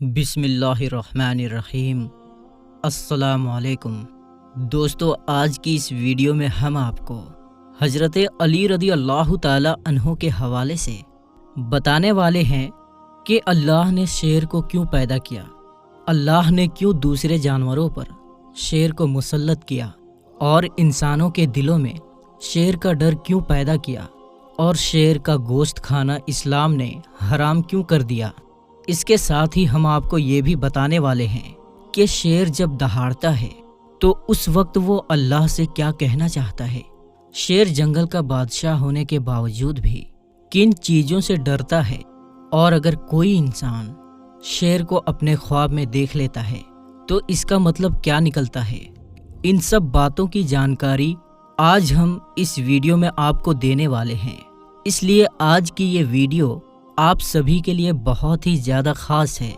بسم اللہ الرحمن الرحیم۔ السلام علیکم دوستو، آج کی اس ویڈیو میں ہم آپ کو حضرت علی رضی اللہ تعالی عنہ کے حوالے سے بتانے والے ہیں کہ اللہ نے شیر کو کیوں پیدا کیا، اللہ نے کیوں دوسرے جانوروں پر شیر کو مسلط کیا، اور انسانوں کے دلوں میں شیر کا ڈر کیوں پیدا کیا، اور شیر کا گوشت کھانا اسلام نے حرام کیوں کر دیا۔ اس کے ساتھ ہی ہم آپ کو یہ بھی بتانے والے ہیں کہ شیر جب دہاڑتا ہے تو اس وقت وہ اللہ سے کیا کہنا چاہتا ہے۔ شیر جنگل کا بادشاہ ہونے کے باوجود بھی کن چیزوں سے ڈرتا ہے، اور اگر کوئی انسان شیر کو اپنے خواب میں دیکھ لیتا ہے تو اس کا مطلب کیا نکلتا ہے۔ ان سب باتوں کی جانکاری آج ہم اس ویڈیو میں آپ کو دینے والے ہیں، اس لیے آج کی یہ ویڈیو آپ سبھی کے لیے بہت ہی زیادہ خاص ہے۔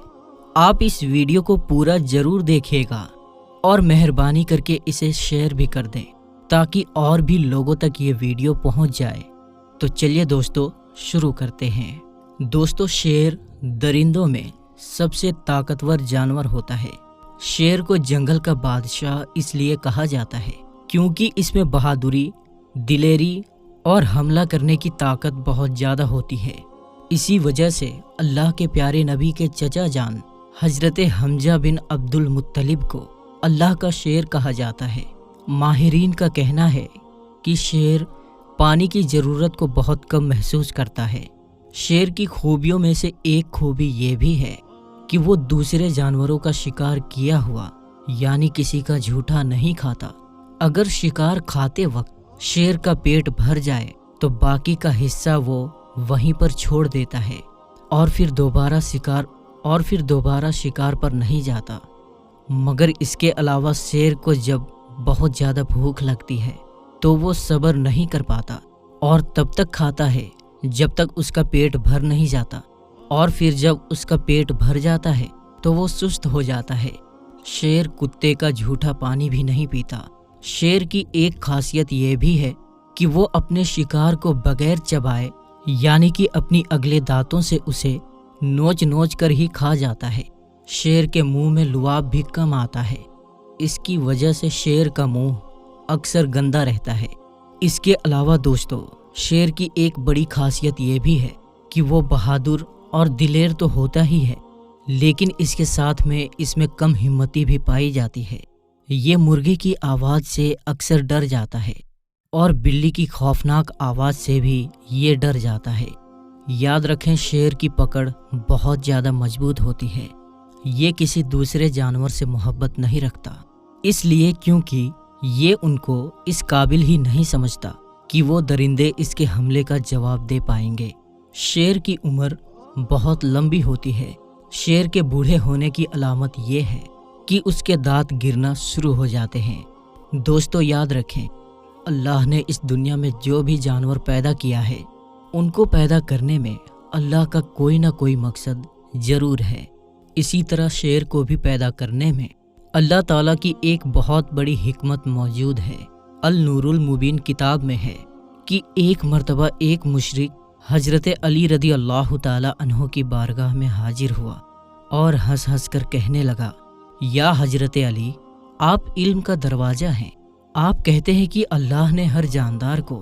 آپ اس ویڈیو کو پورا ضرور دیکھیے گا اور مہربانی کر کے اسے شیئر بھی کر دیں تاکہ اور بھی لوگوں تک یہ ویڈیو پہنچ جائے۔ تو چلیے دوستو شروع کرتے ہیں۔ دوستو، شیر درندوں میں سب سے طاقتور جانور ہوتا ہے۔ شیر کو جنگل کا بادشاہ اس لیے کہا جاتا ہے کیونکہ اس میں بہادری، دلیری اور حملہ کرنے کی طاقت بہت زیادہ ہوتی ہے۔ اسی وجہ سے اللہ کے پیارے نبی کے چچا جان حضرت حمزہ بن عبد المطلب کو اللہ کا شیر کہا جاتا ہے۔ ماہرین کا کہنا ہے کہ شیر پانی کی ضرورت کو بہت کم محسوس کرتا ہے۔ شیر کی خوبیوں میں سے ایک خوبی یہ بھی ہے کہ وہ دوسرے جانوروں کا شکار کیا ہوا یعنی کسی کا جھوٹا نہیں کھاتا۔ اگر شکار کھاتے وقت شیر کا پیٹ بھر جائے تو باقی کا حصہ وہ وہیں پر چھوڑ دیتا ہے اور پھر دوبارہ شکار پر نہیں جاتا۔ مگر اس کے علاوہ شیر کو جب بہت زیادہ بھوک لگتی ہے تو وہ صبر نہیں کر پاتا اور تب تک کھاتا ہے جب تک اس کا پیٹ بھر نہیں جاتا، اور پھر جب اس کا پیٹ بھر جاتا ہے تو وہ سست ہو جاتا ہے۔ شیر کتے کا جھوٹا پانی بھی نہیں پیتا۔ شیر کی ایک خاصیت یہ بھی ہے کہ وہ اپنے شکار کو بغیر چبائے یعنی کہ اپنی اگلے دانتوں سے اسے نوچ کر ہی کھا جاتا ہے۔ شیر کے منہ میں لعاب بھی کم آتا ہے، اس کی وجہ سے شیر کا منہ اکثر گندا رہتا ہے۔ اس کے علاوہ دوستو، شیر کی ایک بڑی خاصیت یہ بھی ہے کہ وہ بہادر اور دلیر تو ہوتا ہی ہے، لیکن اس کے ساتھ میں اس میں کم ہمتی بھی پائی جاتی ہے۔ یہ مرغی کی آواز سے اکثر ڈر جاتا ہے اور بلی کی خوفناک آواز سے بھی یہ ڈر جاتا ہے۔ یاد رکھیں، شیر کی پکڑ بہت زیادہ مضبوط ہوتی ہے۔ یہ کسی دوسرے جانور سے محبت نہیں رکھتا، اس لیے کیونکہ یہ ان کو اس قابل ہی نہیں سمجھتا کہ وہ درندے اس کے حملے کا جواب دے پائیں گے۔ شیر کی عمر بہت لمبی ہوتی ہے۔ شیر کے بوڑھے ہونے کی علامت یہ ہے کہ اس کے دانت گرنا شروع ہو جاتے ہیں۔ دوستو یاد رکھیں، اللہ نے اس دنیا میں جو بھی جانور پیدا کیا ہے ان کو پیدا کرنے میں اللہ کا کوئی نہ کوئی مقصد ضرور ہے۔ اسی طرح شیر کو بھی پیدا کرنے میں اللہ تعالیٰ کی ایک بہت بڑی حکمت موجود ہے۔ النور المبین کتاب میں ہے کہ ایک مرتبہ ایک مشرک حضرت علی رضی اللہ تعالی عنہ کی بارگاہ میں حاضر ہوا اور ہنس ہنس کر کہنے لگا، یا حضرت علی، آپ علم کا دروازہ ہیں۔ آپ کہتے ہیں کہ اللہ نے ہر جاندار کو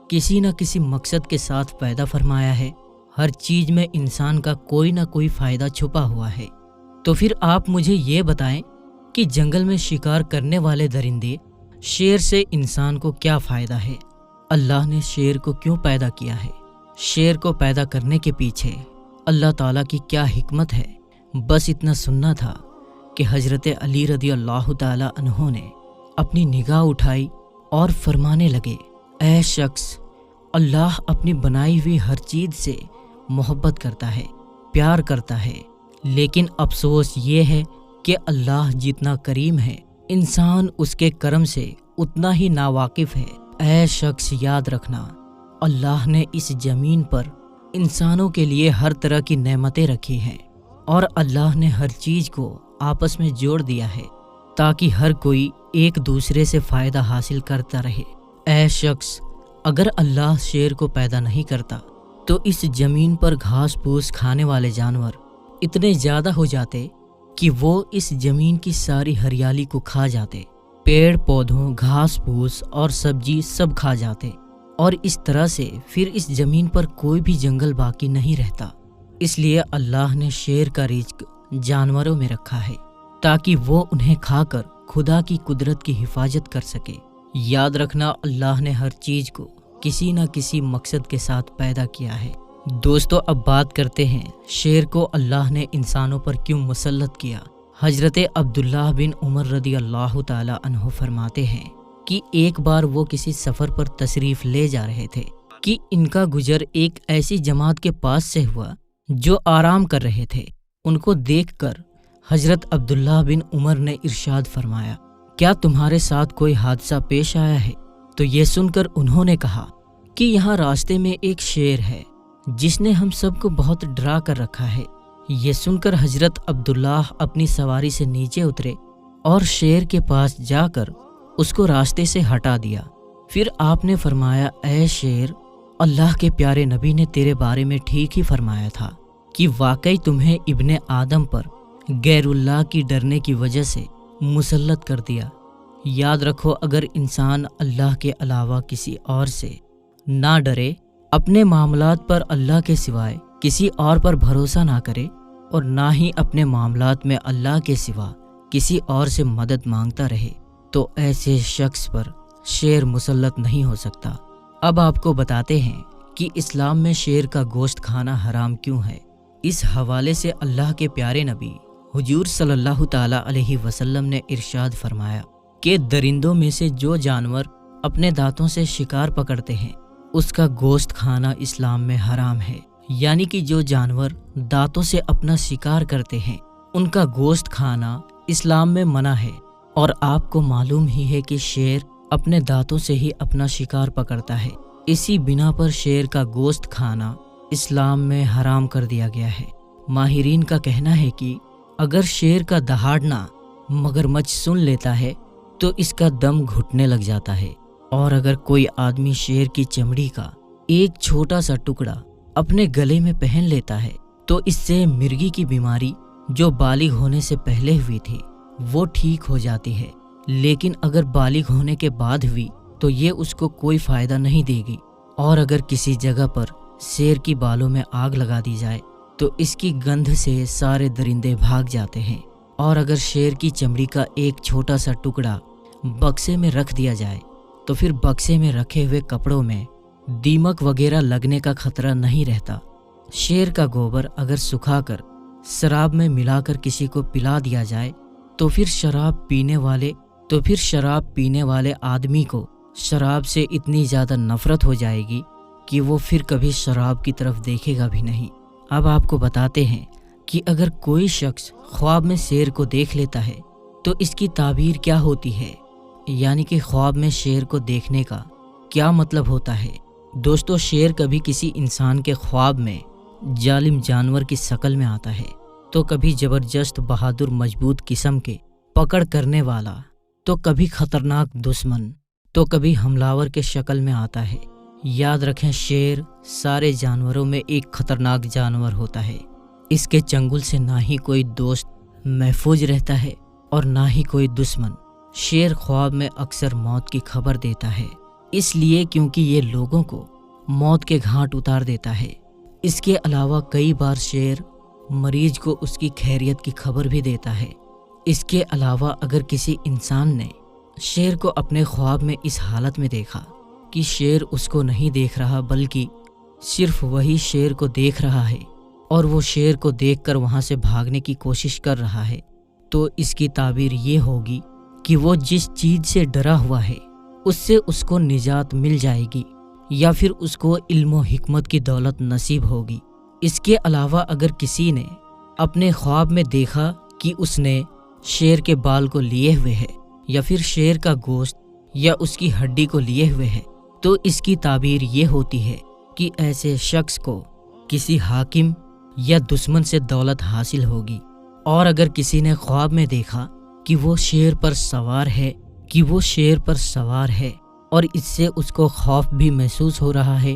کسی نہ کسی مقصد کے ساتھ پیدا فرمایا ہے، ہر چیز میں انسان کا کوئی نہ کوئی فائدہ چھپا ہوا ہے۔ تو پھر آپ مجھے یہ بتائیں کہ جنگل میں شکار کرنے والے درندے شیر سے انسان کو کیا فائدہ ہے؟ اللہ نے شیر کو کیوں پیدا کیا ہے؟ شیر کو پیدا کرنے کے پیچھے اللہ تعالیٰ کی کیا حکمت ہے؟ بس اتنا سننا تھا کہ حضرت علی رضی اللہ تعالی عنہ نے اپنی نگاہ اٹھائی اور فرمانے لگے، اے شخص، اللہ اپنی بنائی ہوئی ہر چیز سے محبت کرتا ہے، پیار کرتا ہے، لیکن افسوس یہ ہے کہ اللہ جتنا کریم ہے انسان اس کے کرم سے اتنا ہی ناواقف ہے۔ اے شخص، یاد رکھنا، اللہ نے اس زمین پر انسانوں کے لیے ہر طرح کی نعمتیں رکھی ہیں، اور اللہ نے ہر چیز کو آپس میں جوڑ دیا ہے تاکہ ہر کوئی ایک دوسرے سے فائدہ حاصل کرتا رہے۔ اے شخص، اگر اللہ شیر کو پیدا نہیں کرتا تو اس زمین پر گھاس پھوس کھانے والے جانور اتنے زیادہ ہو جاتے کہ وہ اس زمین کی ساری ہریالی کو کھا جاتے، پیڑ پودوں، گھاس پھوس اور سبزی سب کھا جاتے، اور اس طرح سے پھر اس زمین پر کوئی بھی جنگل باقی نہیں رہتا۔ اس لیے اللہ نے شیر کا رزق جانوروں میں رکھا ہے تاکہ وہ انہیں کھا کر خدا کی قدرت کی حفاظت کر سکے۔ یاد رکھنا، اللہ نے ہر چیز کو کسی نہ کسی مقصد کے ساتھ پیدا کیا ہے۔ دوستو، اب بات کرتے ہیں شیر کو اللہ نے انسانوں پر کیوں مسلط کیا۔ حضرت عبداللہ بن عمر رضی اللہ تعالی عنہ فرماتے ہیں کہ ایک بار وہ کسی سفر پر تشریف لے جا رہے تھے کہ ان کا گزر ایک ایسی جماعت کے پاس سے ہوا جو آرام کر رہے تھے۔ ان کو دیکھ کر حضرت عبداللہ بن عمر نے ارشاد فرمایا، کیا تمہارے ساتھ کوئی حادثہ پیش آیا ہے؟ تو یہ سن کر انہوں نے کہا کہ یہاں راستے میں ایک شیر ہے جس نے ہم سب کو بہت ڈرا کر رکھا ہے۔ یہ سن کر حضرت عبداللہ اپنی سواری سے نیچے اترے اور شیر کے پاس جا کر اس کو راستے سے ہٹا دیا۔ پھر آپ نے فرمایا، اے شیر، اللہ کے پیارے نبی نے تیرے بارے میں ٹھیک ہی فرمایا تھا کہ واقعی تمہیں ابن آدم پر غیر اللہ کی ڈرنے کی وجہ سے مسلط کر دیا۔ یاد رکھو، اگر انسان اللہ کے علاوہ کسی اور سے نہ ڈرے، اپنے معاملات پر اللہ کے سوائے کسی اور پر بھروسہ نہ کرے اور نہ ہی اپنے معاملات میں اللہ کے سوا کسی اور سے مدد مانگتا رہے، تو ایسے شخص پر شیر مسلط نہیں ہو سکتا۔ اب آپ کو بتاتے ہیں کہ اسلام میں شیر کا گوشت کھانا حرام کیوں ہے۔ اس حوالے سے اللہ کے پیارے نبی حضور صلی اللہ تعالی علیہ وسلم نے ارشاد فرمایا کہ درندوں میں سے جو جانور اپنے دانتوں سے شکار پکڑتے ہیں اس کا گوشت کھانا اسلام میں حرام ہے، یعنی کہ جو جانور دانتوں سے اپنا شکار کرتے ہیں ان کا گوشت کھانا اسلام میں منع ہے۔ اور آپ کو معلوم ہی ہے کہ شیر اپنے دانتوں سے ہی اپنا شکار پکڑتا ہے، اسی بنا پر شیر کا گوشت کھانا اسلام میں حرام کر دیا گیا ہے۔ ماہرین کا کہنا ہے کہ اگر شیر کا دہاڑنا مگرمچھ سن لیتا ہے تو اس کا دم گھٹنے لگ جاتا ہے، اور اگر کوئی آدمی شیر کی چمڑی کا ایک چھوٹا سا ٹکڑا اپنے گلے میں پہن لیتا ہے تو اس سے مرگی کی بیماری جو بالغ ہونے سے پہلے ہوئی تھی وہ ٹھیک ہو جاتی ہے، لیکن اگر بالغ ہونے کے بعد ہوئی تو یہ اس کو کوئی فائدہ نہیں دے گی۔ اور اگر کسی جگہ پر شیر کی بالوں میں آگ لگا دی جائے تو اس کی گندھ سے سارے درندے بھاگ جاتے ہیں، اور اگر شیر کی چمڑی کا ایک چھوٹا سا ٹکڑا بکسے میں رکھ دیا جائے تو پھر بکسے میں رکھے ہوئے کپڑوں میں دیمک وغیرہ لگنے کا خطرہ نہیں رہتا۔ شیر کا گوبر اگر سکھا کر شراب میں ملا کر کسی کو پلا دیا جائے تو پھر شراب پینے والے آدمی کو شراب سے اتنی زیادہ نفرت ہو جائے گی کہ وہ پھر کبھی شراب کی طرف دیکھے گا بھی نہیں۔ اب آپ کو بتاتے ہیں کہ اگر کوئی شخص خواب میں شیر کو دیکھ لیتا ہے تو اس کی تعبیر کیا ہوتی ہے، یعنی کہ خواب میں شیر کو دیکھنے کا کیا مطلب ہوتا ہے۔ دوستو، شیر کبھی کسی انسان کے خواب میں ظالم جانور کی شکل میں آتا ہے تو کبھی زبردست بہادر مضبوط قسم کے پکڑ کرنے والا، تو کبھی خطرناک دشمن، تو کبھی حملہ کے شکل میں آتا ہے۔ یاد رکھیں، شیر سارے جانوروں میں ایک خطرناک جانور ہوتا ہے۔ اس کے چنگل سے نہ ہی کوئی دوست محفوظ رہتا ہے اور نہ ہی کوئی دشمن۔ شیر خواب میں اکثر موت کی خبر دیتا ہے، اس لیے کیونکہ یہ لوگوں کو موت کے گھاٹ اتار دیتا ہے۔ اس کے علاوہ کئی بار شیر مریض کو اس کی خیریت کی خبر بھی دیتا ہے۔ اس کے علاوہ اگر کسی انسان نے شیر کو اپنے خواب میں اس حالت میں دیکھا کہ شیر اس کو نہیں دیکھ رہا بلکہ صرف وہی شیر کو دیکھ رہا ہے اور وہ شیر کو دیکھ کر وہاں سے بھاگنے کی کوشش کر رہا ہے، تو اس کی تعبیر یہ ہوگی کہ وہ جس چیز سے ڈرا ہوا ہے اس سے اس کو نجات مل جائے گی، یا پھر اس کو علم و حکمت کی دولت نصیب ہوگی۔ اس کے علاوہ اگر کسی نے اپنے خواب میں دیکھا کہ اس نے شیر کے بال کو لیے ہوئے ہے یا پھر شیر کا گوشت یا اس کی ہڈی کو لیے ہوئے ہے، تو اس کی تعبیر یہ ہوتی ہے کہ ایسے شخص کو کسی حاکم یا دشمن سے دولت حاصل ہوگی۔ اور اگر کسی نے خواب میں دیکھا کہ وہ شیر پر سوار ہے اور اس سے اس کو خوف بھی محسوس ہو رہا ہے،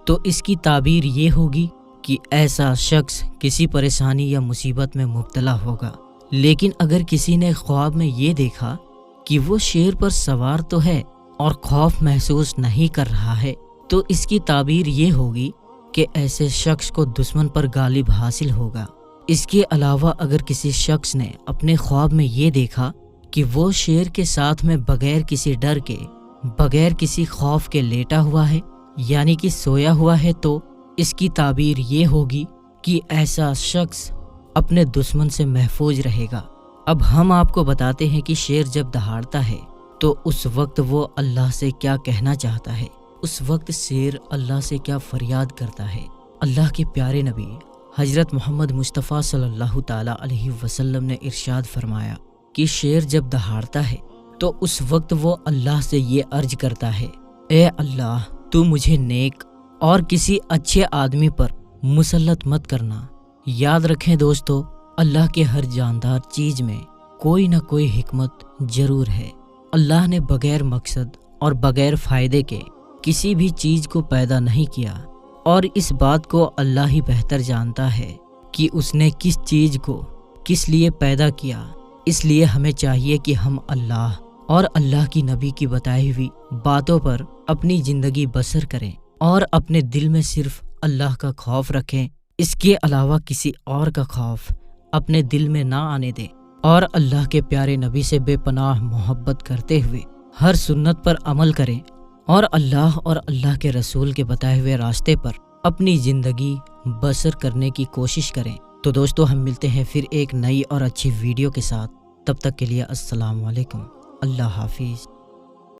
تو اس کی تعبیر یہ ہوگی کہ ایسا شخص کسی پریشانی یا مصیبت میں مبتلا ہوگا، لیکن اگر کسی نے خواب میں یہ دیکھا کہ وہ شیر پر سوار تو ہے اور خوف محسوس نہیں کر رہا ہے، تو اس کی تعبیر یہ ہوگی کہ ایسے شخص کو دشمن پر غالب حاصل ہوگا۔ اس کے علاوہ اگر کسی شخص نے اپنے خواب میں یہ دیکھا کہ وہ شیر کے ساتھ میں بغیر کسی ڈر کے، بغیر کسی خوف کے لیٹا ہوا ہے، یعنی کہ سویا ہوا ہے، تو اس کی تعبیر یہ ہوگی کہ ایسا شخص اپنے دشمن سے محفوظ رہے گا۔ اب ہم آپ کو بتاتے ہیں کہ شیر جب دہاڑتا ہے تو اس وقت وہ اللہ سے کیا کہنا چاہتا ہے، اس وقت شیر اللہ سے کیا فریاد کرتا ہے۔ اللہ کے پیارے نبی حضرت محمد مصطفیٰ صلی اللہ تعالیٰ علیہ وسلم نے ارشاد فرمایا کہ شیر جب دہاڑتا ہے تو اس وقت وہ اللہ سے یہ عرض کرتا ہے، اے اللہ، تو مجھے نیک اور کسی اچھے آدمی پر مسلط مت کرنا۔ یاد رکھیں دوستو، اللہ کے ہر جاندار چیز میں کوئی نہ کوئی حکمت ضرور ہے۔ اللہ نے بغیر مقصد اور بغیر فائدے کے کسی بھی چیز کو پیدا نہیں کیا، اور اس بات کو اللہ ہی بہتر جانتا ہے کہ اس نے کس چیز کو کس لیے پیدا کیا۔ اس لیے ہمیں چاہیے کہ ہم اللہ اور اللہ کی نبی کی بتائی ہوئی باتوں پر اپنی زندگی بسر کریں اور اپنے دل میں صرف اللہ کا خوف رکھیں، اس کے علاوہ کسی اور کا خوف اپنے دل میں نہ آنے دیں، اور اللہ کے پیارے نبی سے بے پناہ محبت کرتے ہوئے ہر سنت پر عمل کریں اور اللہ اور اللہ کے رسول کے بتائے ہوئے راستے پر اپنی زندگی بسر کرنے کی کوشش کریں۔ تو دوستو، ہم ملتے ہیں پھر ایک نئی اور اچھی ویڈیو کے ساتھ، تب تک کے لیے السلام علیکم، اللہ حافظ۔